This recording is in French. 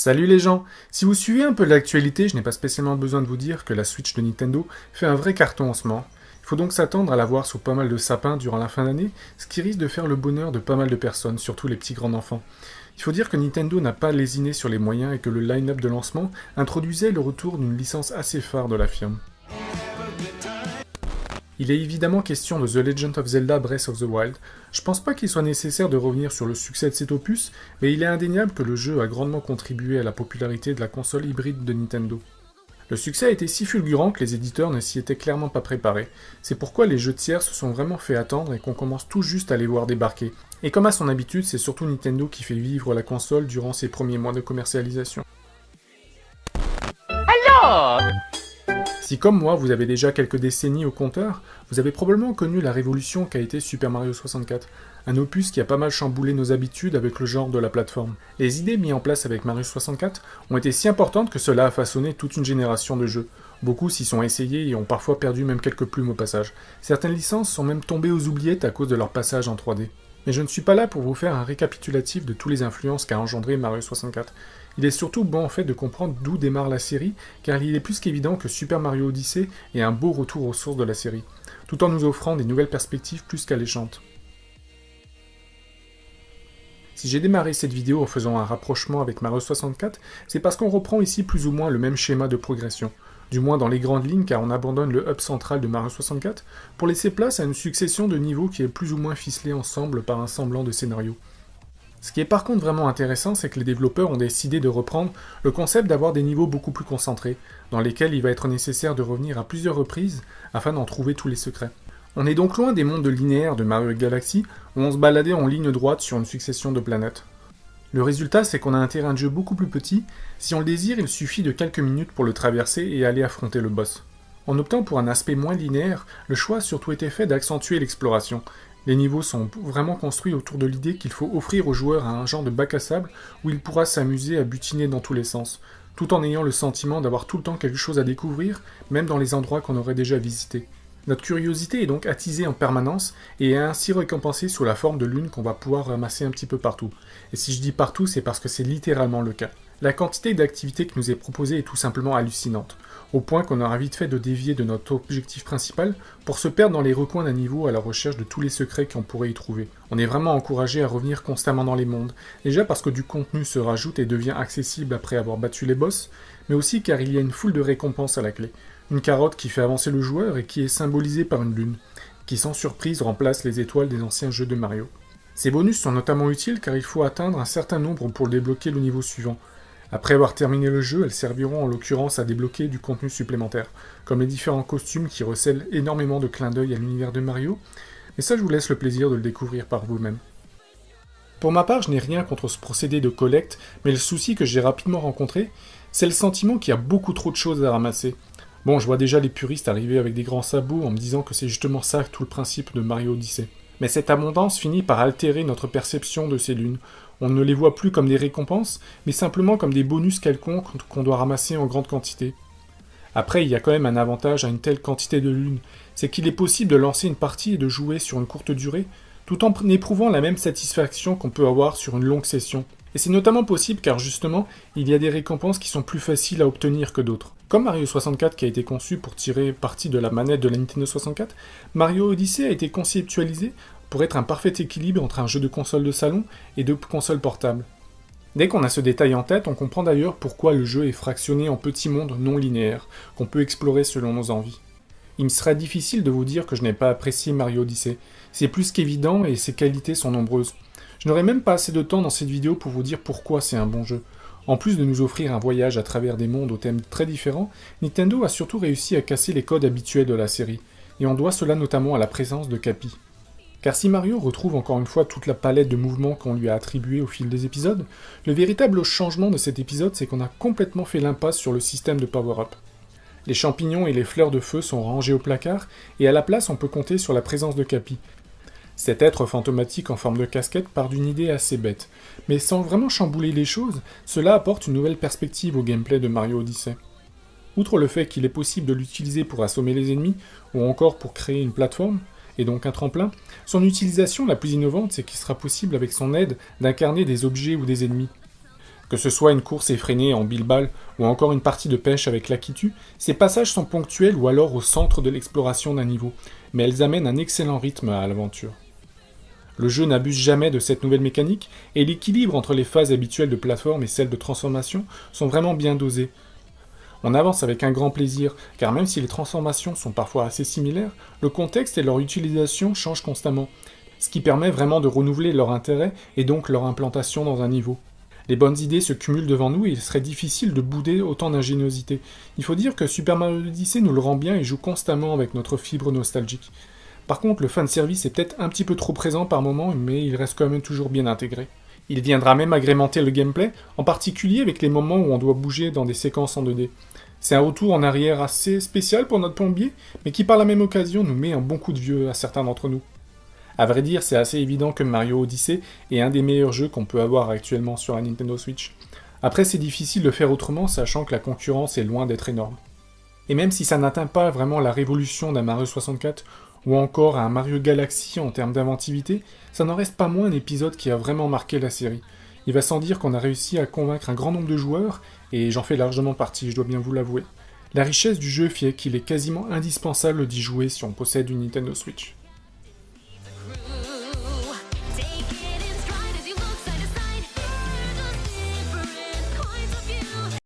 Salut les gens! Si vous suivez un peu l'actualité, je n'ai pas spécialement besoin de vous dire que la Switch de Nintendo fait un vrai carton en ce moment. Il faut donc s'attendre à la voir sous pas mal de sapins durant la fin d'année, ce qui risque de faire le bonheur de pas mal de personnes, surtout les petits grands enfants. Il faut dire que Nintendo n'a pas lésiné sur les moyens et que le line-up de lancement introduisait le retour d'une licence assez phare de la firme. Il est évidemment question de The Legend of Zelda Breath of the Wild. Je pense pas qu'il soit nécessaire de revenir sur le succès de cet opus, mais il est indéniable que le jeu a grandement contribué à la popularité de la console hybride de Nintendo. Le succès a été si fulgurant que les éditeurs ne s'y étaient clairement pas préparés. C'est pourquoi les jeux tiers se sont vraiment fait attendre et qu'on commence tout juste à les voir débarquer. Et comme à son habitude, c'est surtout Nintendo qui fait vivre la console durant ses premiers mois de commercialisation. Alors, Si comme moi, vous avez déjà quelques décennies au compteur, vous avez probablement connu la révolution qu'a été Super Mario 64, un opus qui a pas mal chamboulé nos habitudes avec le genre de la plateforme. Les idées mises en place avec Mario 64 ont été si importantes que cela a façonné toute une génération de jeux. Beaucoup s'y sont essayés et ont parfois perdu même quelques plumes au passage. Certaines licences sont même tombées aux oubliettes à cause de leur passage en 3D. Mais je ne suis pas là pour vous faire un récapitulatif de toutes les influences qu'a engendré Mario 64. Il est surtout bon en fait de comprendre d'où démarre la série, car il est plus qu'évident que Super Mario Odyssey est un beau retour aux sources de la série, tout en nous offrant des nouvelles perspectives plus qu'alléchantes. Si j'ai démarré cette vidéo en faisant un rapprochement avec Mario 64, c'est parce qu'on reprend ici plus ou moins le même schéma de progression, du moins dans les grandes lignes car on abandonne le hub central de Mario 64 pour laisser place à une succession de niveaux qui est plus ou moins ficelée ensemble par un semblant de scénario. Ce qui est par contre vraiment intéressant, c'est que les développeurs ont décidé de reprendre le concept d'avoir des niveaux beaucoup plus concentrés, dans lesquels il va être nécessaire de revenir à plusieurs reprises afin d'en trouver tous les secrets. On est donc loin des mondes linéaires de Mario Galaxy, où on se baladait en ligne droite sur une succession de planètes. Le résultat, c'est qu'on a un terrain de jeu beaucoup plus petit, si on le désire, il suffit de quelques minutes pour le traverser et aller affronter le boss. En optant pour un aspect moins linéaire, le choix a surtout été fait d'accentuer l'exploration. Les niveaux sont vraiment construits autour de l'idée qu'il faut offrir au joueur un genre de bac à sable où il pourra s'amuser à butiner dans tous les sens, tout en ayant le sentiment d'avoir tout le temps quelque chose à découvrir, même dans les endroits qu'on aurait déjà visités. Notre curiosité est donc attisée en permanence et est ainsi récompensée sous la forme de lunes qu'on va pouvoir ramasser un petit peu partout. Et si je dis partout, c'est parce que c'est littéralement le cas. La quantité d'activités qui nous est proposée est tout simplement hallucinante, au point qu'on aura vite fait de dévier de notre objectif principal pour se perdre dans les recoins d'un niveau à la recherche de tous les secrets qu'on pourrait y trouver. On est vraiment encouragé à revenir constamment dans les mondes, déjà parce que du contenu se rajoute et devient accessible après avoir battu les boss, mais aussi car il y a une foule de récompenses à la clé. Une carotte qui fait avancer le joueur et qui est symbolisée par une lune, qui sans surprise remplace les étoiles des anciens jeux de Mario. Ces bonus sont notamment utiles car il faut atteindre un certain nombre pour débloquer le niveau suivant. Après avoir terminé le jeu, elles serviront en l'occurrence à débloquer du contenu supplémentaire, comme les différents costumes qui recèlent énormément de clins d'œil à l'univers de Mario, mais ça je vous laisse le plaisir de le découvrir par vous-même. Pour ma part, je n'ai rien contre ce procédé de collecte, mais le souci que j'ai rapidement rencontré, c'est le sentiment qu'il y a beaucoup trop de choses à ramasser. Bon, je vois déjà les puristes arriver avec des grands sabots en me disant que c'est justement ça tout le principe de Mario Odyssey. Mais cette abondance finit par altérer notre perception de ces lunes. On ne les voit plus comme des récompenses, mais simplement comme des bonus quelconques qu'on doit ramasser en grande quantité. Après, il y a quand même un avantage à une telle quantité de lunes, c'est qu'il est possible de lancer une partie et de jouer sur une courte durée, tout en éprouvant la même satisfaction qu'on peut avoir sur une longue session. Et c'est notamment possible car justement, il y a des récompenses qui sont plus faciles à obtenir que d'autres. Comme Mario 64 qui a été conçu pour tirer parti de la manette de la Nintendo 64, Mario Odyssey a été conceptualisé pour être un parfait équilibre entre un jeu de console de salon et de console portable. Dès qu'on a ce détail en tête, on comprend d'ailleurs pourquoi le jeu est fractionné en petits mondes non linéaires, qu'on peut explorer selon nos envies. Il me serait difficile de vous dire que je n'ai pas apprécié Mario Odyssey. C'est plus qu'évident et ses qualités sont nombreuses. Je n'aurai même pas assez de temps dans cette vidéo pour vous dire pourquoi c'est un bon jeu. En plus de nous offrir un voyage à travers des mondes aux thèmes très différents, Nintendo a surtout réussi à casser les codes habituels de la série, et on doit cela notamment à la présence de Cappy. Car si Mario retrouve encore une fois toute la palette de mouvements qu'on lui a attribués au fil des épisodes, le véritable changement de cet épisode c'est qu'on a complètement fait l'impasse sur le système de power-up. Les champignons et les fleurs de feu sont rangés au placard, et à la place on peut compter sur la présence de Cappy. Cet être fantomatique en forme de casquette part d'une idée assez bête, mais sans vraiment chambouler les choses, cela apporte une nouvelle perspective au gameplay de Mario Odyssey. Outre le fait qu'il est possible de l'utiliser pour assommer les ennemis, ou encore pour créer une plateforme, et donc un tremplin, son utilisation la plus innovante c'est qu'il sera possible avec son aide d'incarner des objets ou des ennemis. Que ce soit une course effrénée en bilbal ou encore une partie de pêche avec l'Akitu, ces passages sont ponctuels ou alors au centre de l'exploration d'un niveau, mais elles amènent un excellent rythme à l'aventure. Le jeu n'abuse jamais de cette nouvelle mécanique, et l'équilibre entre les phases habituelles de plateforme et celles de transformation sont vraiment bien dosés. On avance avec un grand plaisir, car même si les transformations sont parfois assez similaires, le contexte et leur utilisation changent constamment, ce qui permet vraiment de renouveler leur intérêt et donc leur implantation dans un niveau. Les bonnes idées se cumulent devant nous et il serait difficile de bouder autant d'ingéniosité. Il faut dire que Super Mario Odyssey nous le rend bien et joue constamment avec notre fibre nostalgique. Par contre, le fanservice est peut-être un petit peu trop présent par moment, mais il reste quand même toujours bien intégré. Il viendra même agrémenter le gameplay, en particulier avec les moments où on doit bouger dans des séquences en 2D. C'est un retour en arrière assez spécial pour notre plombier, mais qui par la même occasion nous met un bon coup de vieux à certains d'entre nous. À vrai dire, c'est assez évident que Mario Odyssey est un des meilleurs jeux qu'on peut avoir actuellement sur la Nintendo Switch. Après, c'est difficile de faire autrement, sachant que la concurrence est loin d'être énorme. Et même si ça n'atteint pas vraiment la révolution d'un Mario 64, ou encore un Mario Galaxy en termes d'inventivité, ça n'en reste pas moins un épisode qui a vraiment marqué la série. Il va sans dire qu'on a réussi à convaincre un grand nombre de joueurs, et j'en fais largement partie, je dois bien vous l'avouer. La richesse du jeu fait qu'il est quasiment indispensable d'y jouer si on possède une Nintendo Switch.